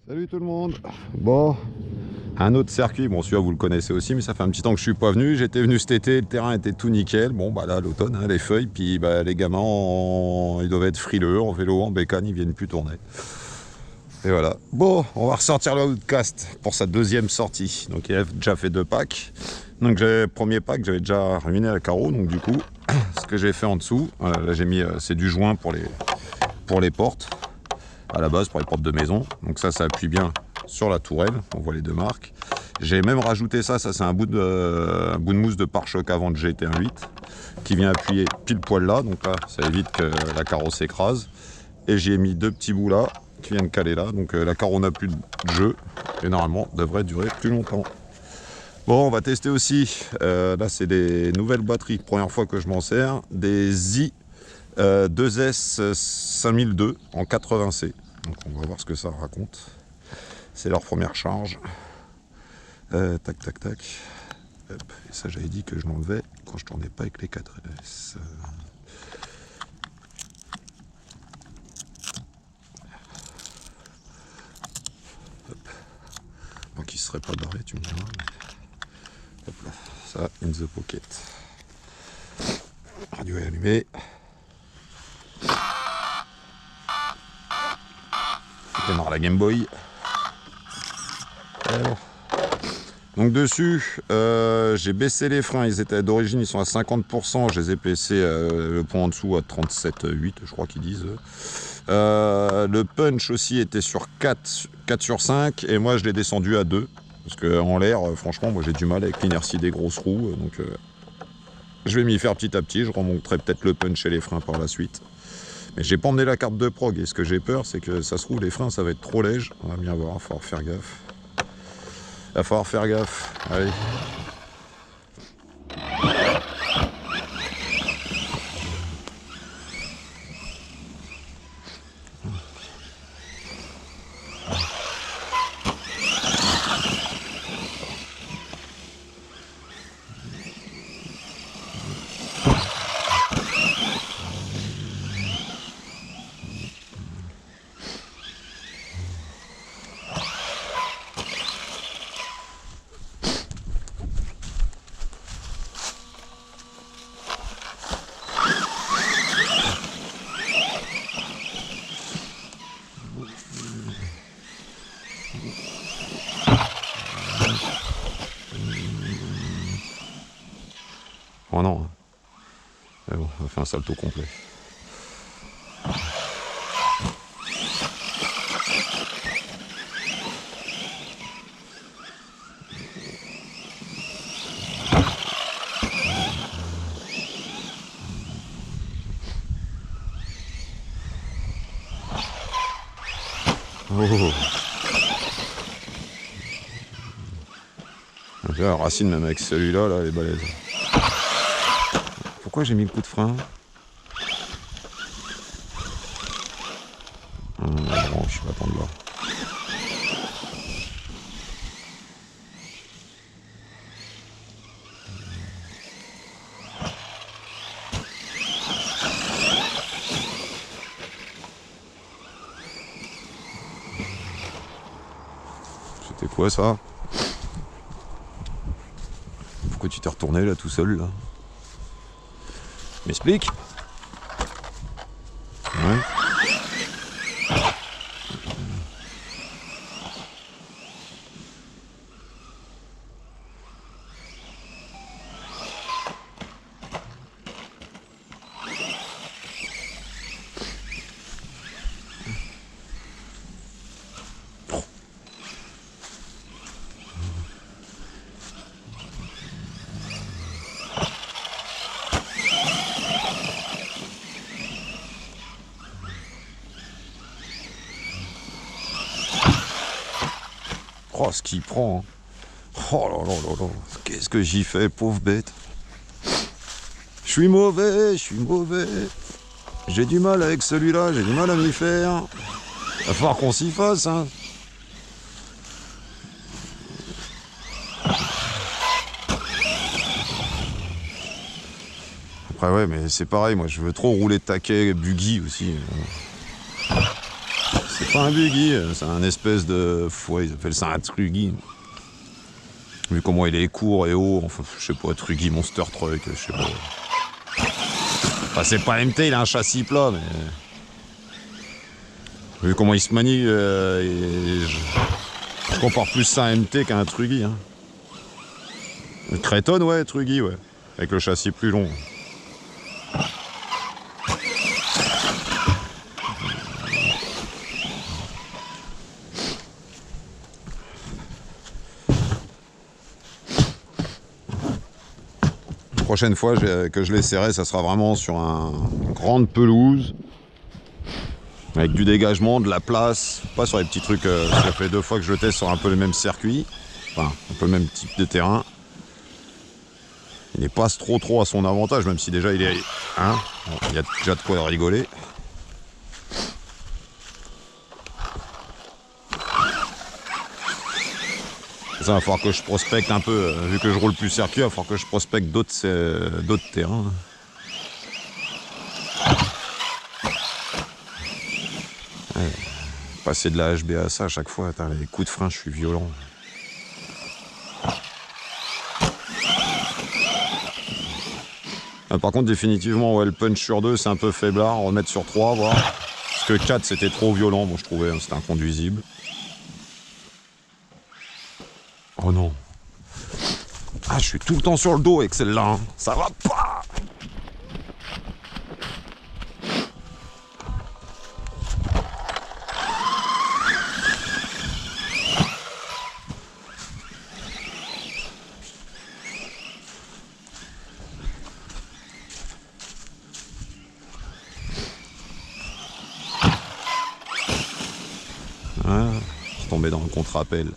Salut tout le monde. Bon, un autre circuit, bon celui-là vous le connaissez aussi, mais ça fait un petit temps que je suis pas venu. J'étais venu cet été, le terrain était tout nickel. Bon bah là l'automne, hein, les feuilles, puis bah, les gamins ils doivent être frileux, en vélo, en bécane, ils viennent plus tourner. Et voilà. Bon, on va ressortir le Outcast pour sa deuxième sortie. Donc il a déjà fait 2 packs. Donc premier pack, j'avais déjà ruiné la carreau, donc du coup, ce que j'ai fait en dessous, voilà, là j'ai mis, c'est du joint pour les portes. À la base pour les portes de maison, donc ça appuie bien sur la tourelle, on voit les 2 marques. J'ai même rajouté ça c'est un bout de mousse de pare-choc avant de GT18 qui vient appuyer pile poil là, donc là ça évite que la carreau s'écrase. Et j'ai mis 2 petits bouts là qui viennent caler là, donc la carreau n'a plus de jeu et normalement devrait durer plus longtemps. Bon, on va tester aussi, là c'est des nouvelles batteries, première fois que je m'en sers, des ZI 2S 5002 en 80C. Donc on va voir ce que ça raconte. C'est leur première charge. Tac tac tac. Hop. Et ça j'avais dit que je l'enlevais quand je tournais pas avec les 4S. Hop. Donc il serait pas barré, tu me diras. Hop là. Ça, in the pocket. Radio est allumé. Démarre la Game Boy. Donc dessus, j'ai baissé les freins. Ils étaient d'origine, ils sont à 50%. Je les ai baissés le point en dessous à 37,8, je crois qu'ils disent. Le punch aussi était sur 4 sur 5 et moi je l'ai descendu à 2 parce qu'en l'air, franchement, moi j'ai du mal avec l'inertie des grosses roues. Donc je vais m'y faire petit à petit. Je remonterai peut-être le punch et les freins par la suite. Mais j'ai pas emmené la carte de prog et ce que j'ai peur c'est que ça se trouve les freins ça va être trop léger. On va bien voir, il va falloir faire gaffe. Il va falloir faire gaffe. Allez. Oh non. Mais bon, on a fait un salto complet. Oh. La racine même avec celui-là, là, elle est balèze. Pourquoi j'ai mis le coup de frein? Non, je vais attendre là. C'était quoi ça? Pourquoi tu t'es retourné là tout seul là? M'explique? Ouais. Oh, ce qu'il prend. Oh là là là là. Qu'est-ce que j'y fais, pauvre bête. Je suis mauvais. J'ai du mal avec celui-là, j'ai du mal à m'y faire. Il va falloir qu'on s'y fasse, hein. Après ouais, mais c'est pareil, moi je veux trop rouler taquet, buggy aussi. C'est pas un buggy, c'est un espèce de... Ouais, ils appellent ça un truggy. Vu comment il est court et haut, enfin, je sais pas, truggy, monster truck, je sais pas. Enfin, c'est pas MT, il a un châssis plat, mais... Vu comment il se manie, je compare plus ça à un MT qu'à un truggy. Hein. Une Creton, ouais, truggy, ouais. Avec le châssis plus long. La prochaine fois que je l'essaierai, ça sera vraiment sur une grande pelouse. Avec du dégagement, de la place. Pas sur les petits trucs. Ça fait 2 fois que je le teste sur un peu le même circuit. Enfin, un peu le même type de terrain. Il n'est pas trop à son avantage, même si déjà il est... Hein, bon, il y a déjà de quoi rigoler. Ça va falloir que je prospecte un peu, vu que je roule plus circuit, il va falloir que je prospecte d'autres terrains. Ouais, passer de la HB à ça à chaque fois, attends, les coups de frein, je suis violent. Par contre, définitivement, ouais, le punch sur 2, c'est un peu faiblard. Remettre sur 3, voir. Parce que 4, c'était trop violent, bon, je trouvais, hein, c'était inconduisible. Oh non. Ah, je suis tout le temps sur le dos avec celle-là. Hein. Ça va pas. Ah, je suis tombé dans le contre-appel.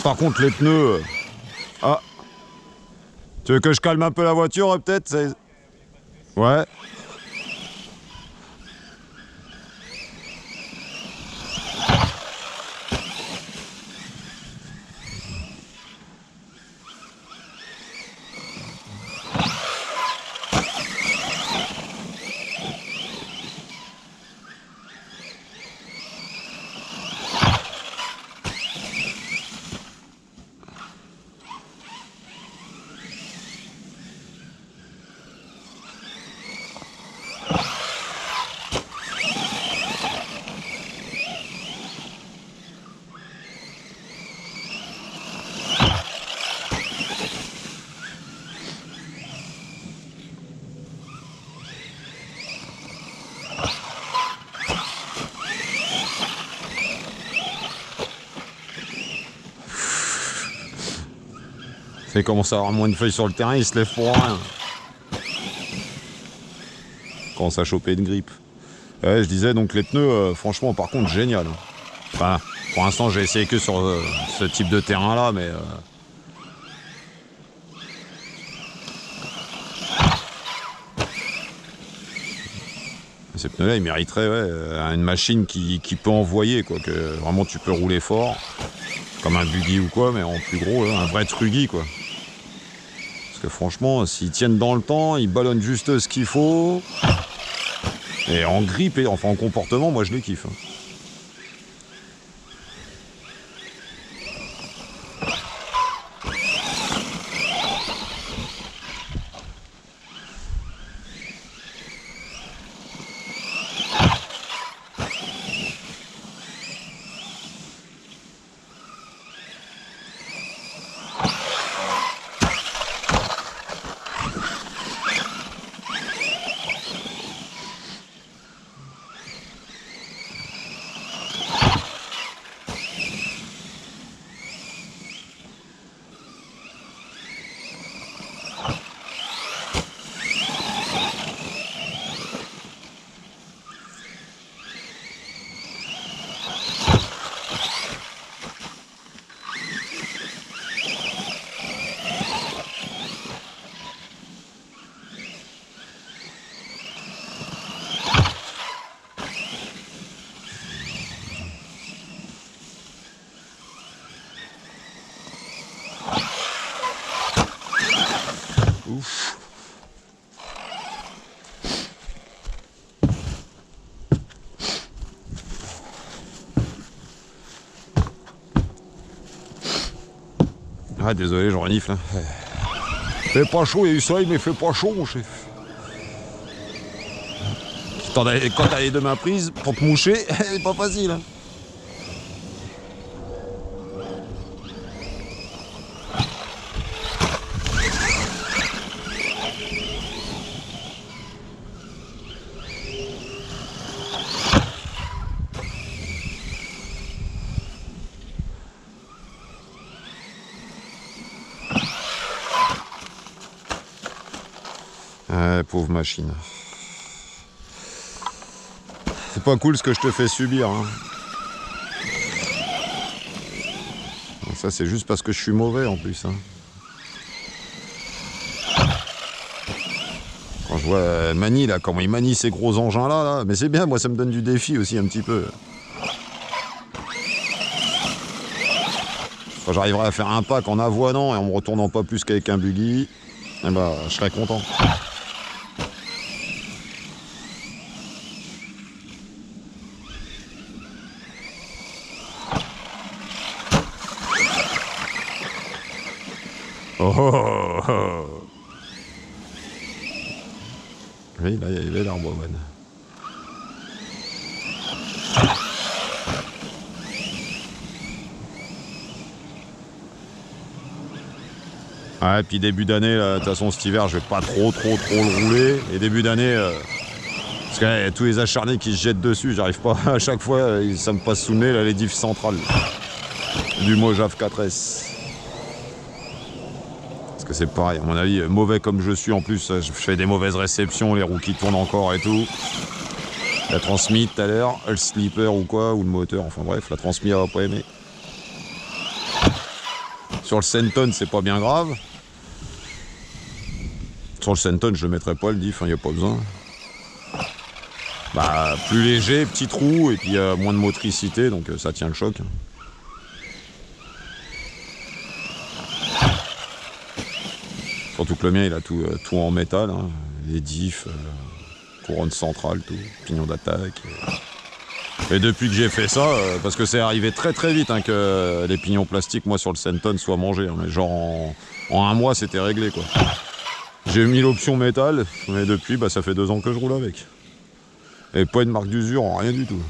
Par contre, les pneus... Ah. Tu veux que je calme un peu la voiture, peut-être? Ouais. Il commence à avoir moins de feuilles sur le terrain, il se lève pour rien. Il commence à choper une grippe. Ouais, je disais, donc les pneus, franchement, par contre, génial. Enfin, pour l'instant, j'ai essayé que sur ce type de terrain-là, mais... Ces pneus-là, ils mériteraient une machine qui peut envoyer, quoi. Que vraiment, tu peux rouler fort, comme un buggy ou quoi, mais en plus gros, un vrai truggy, quoi. Parce que franchement, s'ils tiennent dans le temps, ils ballonnent juste ce qu'il faut. Et en grippe, et enfin en comportement, moi je les kiffe. Ouf. Ah désolé, j'en renifle. Hein. Fait pas chaud, il y a eu soleil, mais fait pas chaud mon chef. Quand t'as les deux mains prises, pour te moucher, c'est pas facile. Hein. Pauvre machine. C'est pas cool ce que je te fais subir. Hein. Ça c'est juste parce que je suis mauvais en plus. Hein. Quand je vois Mani là, comment il manie ces gros engins là, mais c'est bien, moi ça me donne du défi aussi un petit peu. Quand j'arriverai à faire un pack en avoinant et en me retournant pas plus qu'avec un buggy, eh ben, je serai content. Oh, oh, oh. Oui, là, il y avait l'arbre one. Ouais, puis début d'année, de toute façon, cet hiver, je vais pas trop le rouler. Et début d'année, parce qu'il y a tous les acharnés qui se jettent dessus, j'arrive pas, à chaque fois, ça me passe sous le nez, là, les diffs centrales. Du Mojave 4S. Parce que c'est pareil, à mon avis, mauvais comme je suis en plus, je fais des mauvaises réceptions, les roues qui tournent encore et tout. La transmis tout à l'heure, le slipper ou quoi, ou le moteur, enfin bref, la transmis elle va pas aimer. Sur le Senton, c'est pas bien grave. Sur le Senton, je le mettrai pas le diff, il n'y a pas besoin. Bah, plus léger, petit trou, et puis moins de motricité, donc ça tient le choc. Surtout que le mien, il a tout en métal, hein. Les diffs, couronne centrale, tout, pignon d'attaque. Et depuis que j'ai fait ça, parce que c'est arrivé très vite hein, que les pignons plastiques, moi sur le Senton, soient mangés. Hein, mais genre en un mois, c'était réglé quoi. J'ai mis l'option métal, mais depuis, bah, ça fait 2 ans que je roule avec. Et pas une marque d'usure, rien du tout.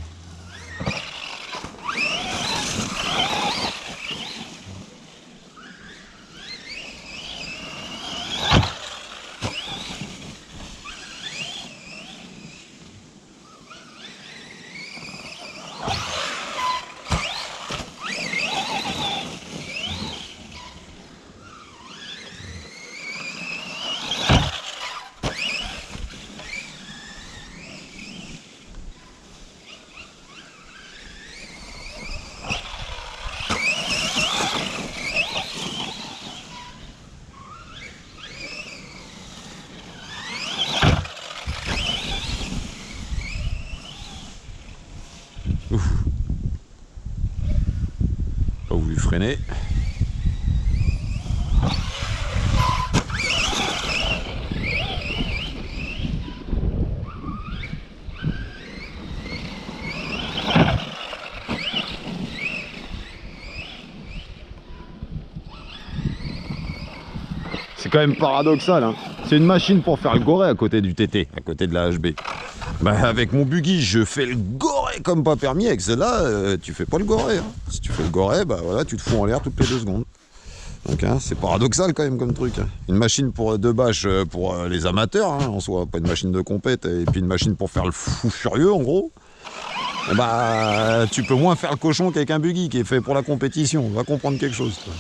Ouf. Pas voulu freiner. C'est quand même paradoxal, hein. C'est une machine pour faire le goré à côté du TT, à côté de la HB. Bah, avec mon buggy, je fais le goré comme pas permis. Avec celle-là, tu fais pas le goré. Hein. Si tu fais le goré, bah voilà, tu te fous en l'air toutes les 2 secondes. Donc hein, c'est paradoxal quand même comme truc. Hein. Une machine pour de bâche pour les amateurs, hein, en soi, pas une machine de compète, et puis une machine pour faire le fou furieux en gros. Et bah tu peux moins faire le cochon qu'avec un buggy qui est fait pour la compétition. On va comprendre quelque chose. Toi.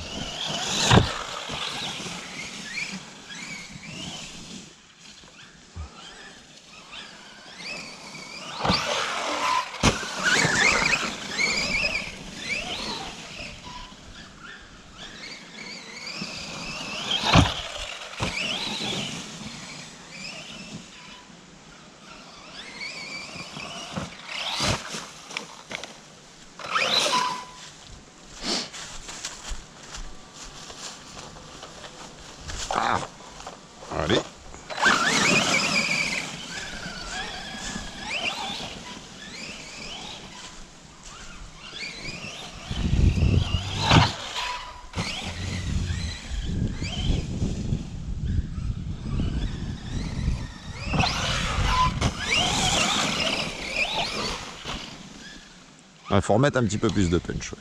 Il faut remettre un petit peu plus de punch. Ouais.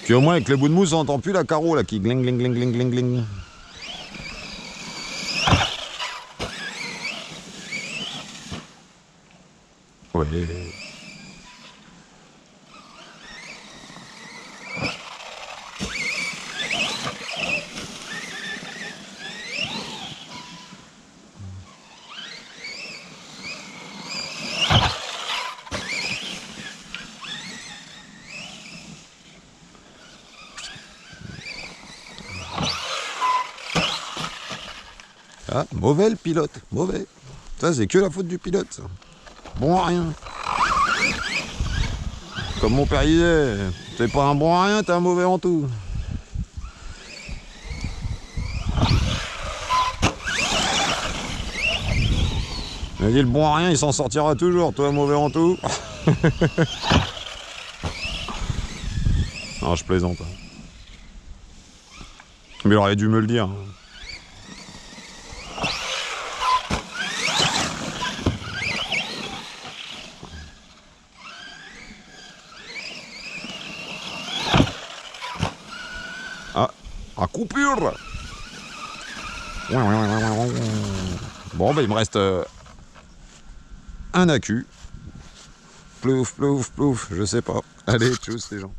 Puis au moins avec le bout de mousse, on n'entend plus la carreau là qui gling gling gling gling gling gling. Ouais. Ah, mauvais le pilote, mauvais. Ça, c'est que la faute du pilote, ça. Bon à rien. Comme mon père disait, t'es pas un bon à rien, t'es un mauvais en tout. Il a dit le bon à rien, il s'en sortira toujours, toi mauvais en tout. Non, je plaisante. Mais il aurait dû me le dire. Ah, à coupure. Bon, ben il me reste un accu. Plouf, plouf, plouf, je sais pas. Allez, tchuss les gens.